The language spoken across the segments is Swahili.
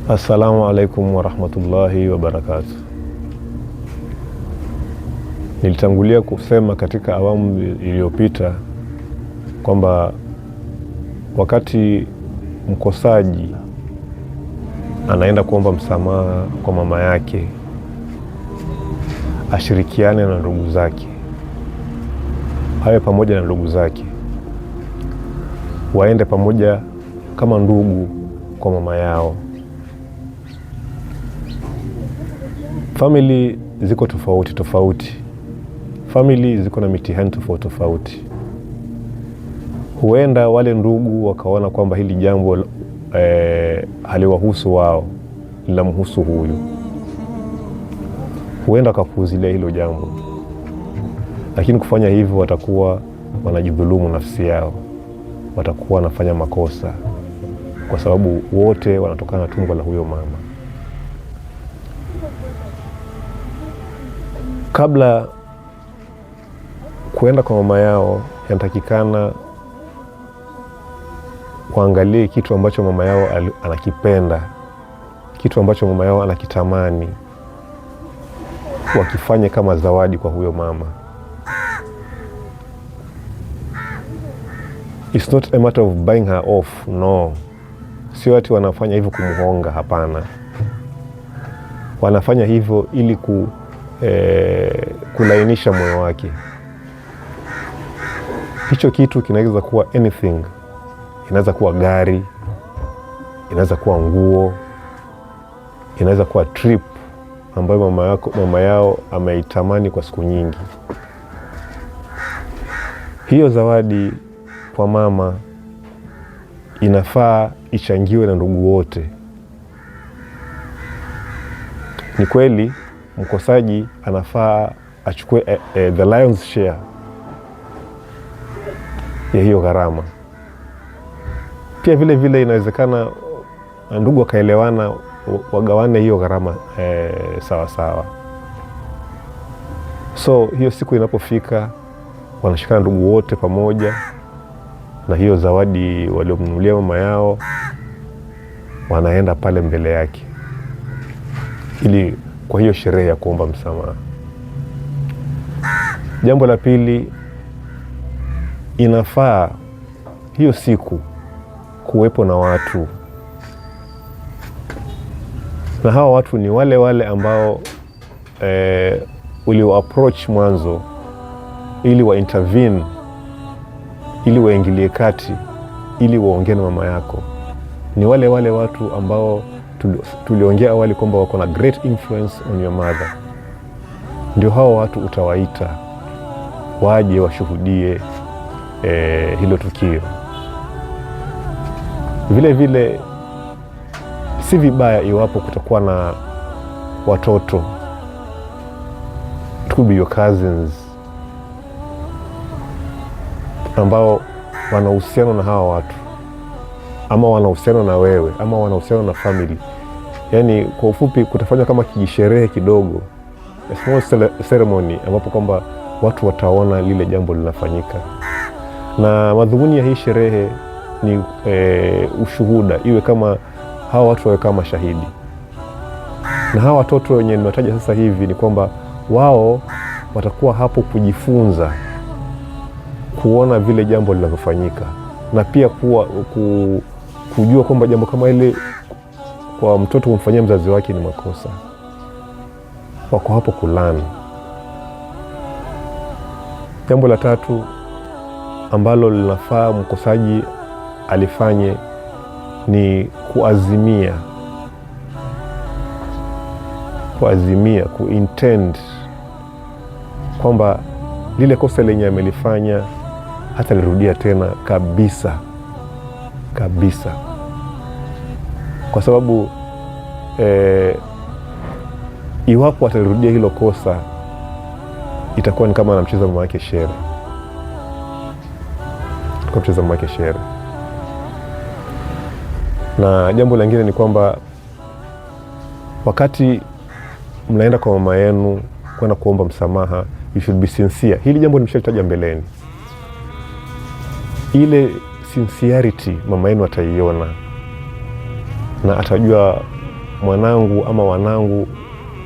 Assalamu alaikum warahmatullahi wabarakatuh. Nilitangulia kusema katika awamu iliyopita kwamba wakati mkosaji anaenda kuomba msamaha kwa mama yake, ashirikiane na ndugu zake, awe pamoja na ndugu zake, waende pamoja kama ndugu kwa mama yao. Family ziko tofauti. Family ziko na mitihani tofauti. Huenda wale ndugu wakaona kwamba hili jambo haliwahusu wao, linamhusu huyu. Huenda wakapuuzilia hilo jambo, lakini kufanya hivyo watakuwa wanajidhulumu nafsi yao, watakuwa wanafanya makosa, kwa sababu wote wanatokana na tumbo la huyo mama. Kabla kuenda kwa mama yao, yanatakikana waangalie kitu ambacho mama yao anakipenda, kitu ambacho mama yao anakitamani, wakifanye kama zawadi kwa huyo mama. It's not a matter of buying her off, no. Sio ati wanafanya hivyo kumhonga, hapana. Wanafanya hivyo ili kulainisha moyo wake. Hicho kitu kinaweza kuwa anything. Inaweza kuwa gari, inaweza kuwa nguo, inaweza kuwa trip ambayo mama yao ameitamani kwa siku nyingi. Hiyo zawadi kwa mama inafaa ichangiwe na ndugu wote. Ni kweli mkosaji anafaa achukue the lion's share ya hiyo gharama. Pia vile inawezekana ndugu wakaelewana, wagawane hiyo gharama sawa. So hiyo siku inapofika, wanashikana ndugu wote pamoja na hiyo zawadi waliomnunulia mama yao, wanaenda pale mbele yake ili kwa hiyo sherehe ya kuomba msamaha. Jambo la pili, inafaa hiyo siku kuwepo na watu, na hawa watu ni wale ambao ulio approach mwanzo ili wa intervene, ili waingilie kati, ili waongee na mama yako. Ni wale watu ambao tuliongea awali kwamba wako na great influence on your mother. Ndio hao watu utawaita waje washuhudie hilo tukio. Vile si vibaya iwapo kutakuwa na watoto, it could be your cousins, ambao wana uhusiano na hawa watu, ama wana uhusiano na wewe, ama wana uhusiano na family. Yani kwa ufupi, kutafanywa kama kijisherehe kidogo, a small ceremony, ambapo kwamba watu wataona lile jambo linafanyika. Na madhumuni ya hii sherehe ni ushuhuda, iwe kama hawa watu wawe kama shahidi. Na hawa watoto wenye nimetaja sasa hivi ni kwamba wao watakuwa hapo kujifunza, kuona vile jambo linavyofanyika, na pia kujua kwamba jambo kama ile kwa mtoto kumfanyia mzazi wake ni makosa. Wako hapo kulani. Jambo la tatu ambalo linafaa mkosaji alifanye ni kuazimia, kuintend kwamba lile kosa lenye amelifanya hata lirudia tena kabisa. Kwa sababu iwapo atalirudia hilo kosa, itakuwa ni kama anamcheza mama yake shere. Na jambo lingine ni kwamba wakati mnaenda kwa mama yenu kwenda kuomba msamaha, you should be sincere. Hili jambo nimeshalitaja mbeleni. Ile sincerity mama yenu ataiona na atajua mwanangu ama wanangu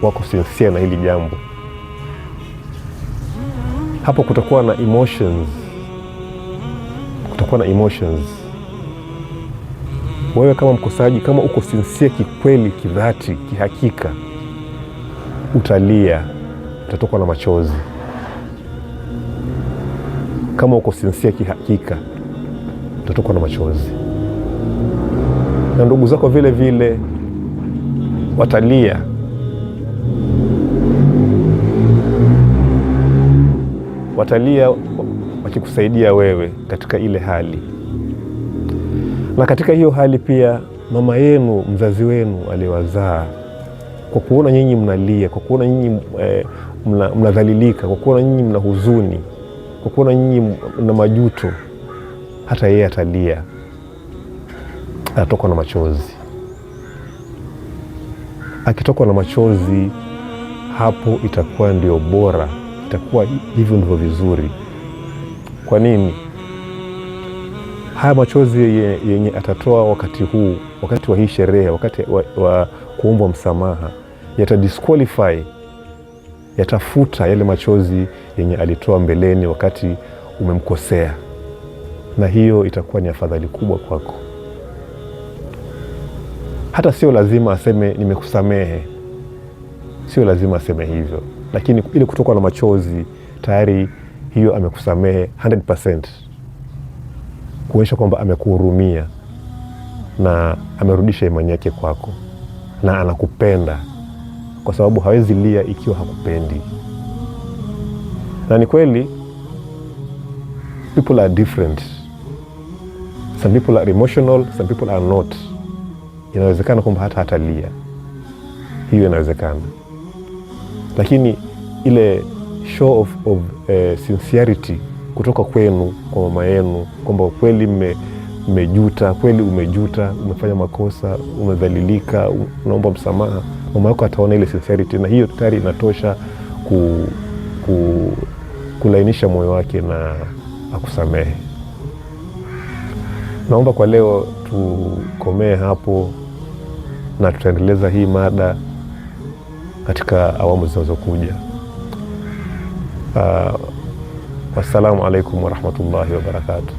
wako sincere na hili jambo, hapo kutakuwa na emotions. Wewe kama mkosaji, kama uko sincere kikweli, kidhati, kihakika, utalia, utatokwa na machozi. Kama uko sincere kihakika, utatokwa na machozi. Na ndugu zako vile vile watalia. Watalia wakikusaidia wewe katika ile hali. Na katika hiyo hali pia mama yenu, mzazi wenu aliwazaa, kwa kuona nyinyi mnalia, kwa kuona nyinyi mnadhalilika, kwa kuona nyinyi mna huzuni, kwa kuona nyinyi mna majuto, hata yeye atalia, atatoka na machozi. Akitoka na machozi, hapo itakuwa ndio bora, itakuwa hivyo ndivyo vizuri. Kwa nini? Haya machozi yenye atatoa wakati huu, wakati wa hii sherehe, wakati wa kuomba msamaha, yatadisqualify, yatafuta yale machozi yenye alitoa mbeleni wakati umemkosea, na hiyo itakuwa ni afadhali kubwa kwako. Hata sio lazima aseme nimekusamehe, sio lazima aseme hivyo, lakini ili kutoka na machozi tayari hiyo amekusamehe 100%, kuonyesha kwamba amekuhurumia na amerudisha imani yake kwako na anakupenda, kwa sababu hawezi lia ikiwa hakupendi. Na ni kweli people are different. Some people are emotional, some people are not. Inawezekana kwamba hata lia, hiyo inawezekana, lakini ile show of sincerity kutoka kwenu kwa mama yenu, kwamba kweli mmejuta, kweli umejuta, umefanya makosa, umedhalilika, unaomba msamaha, mama yako ataona ile sincerity, na hiyo tayari inatosha kulainisha moyo wake na akusamehe. Naomba kwa leo tukomee hapo, na tutaendeleza hii mada katika awamu zinazokuja. Wassalamu alaikum warahmatullahi wabarakatuh.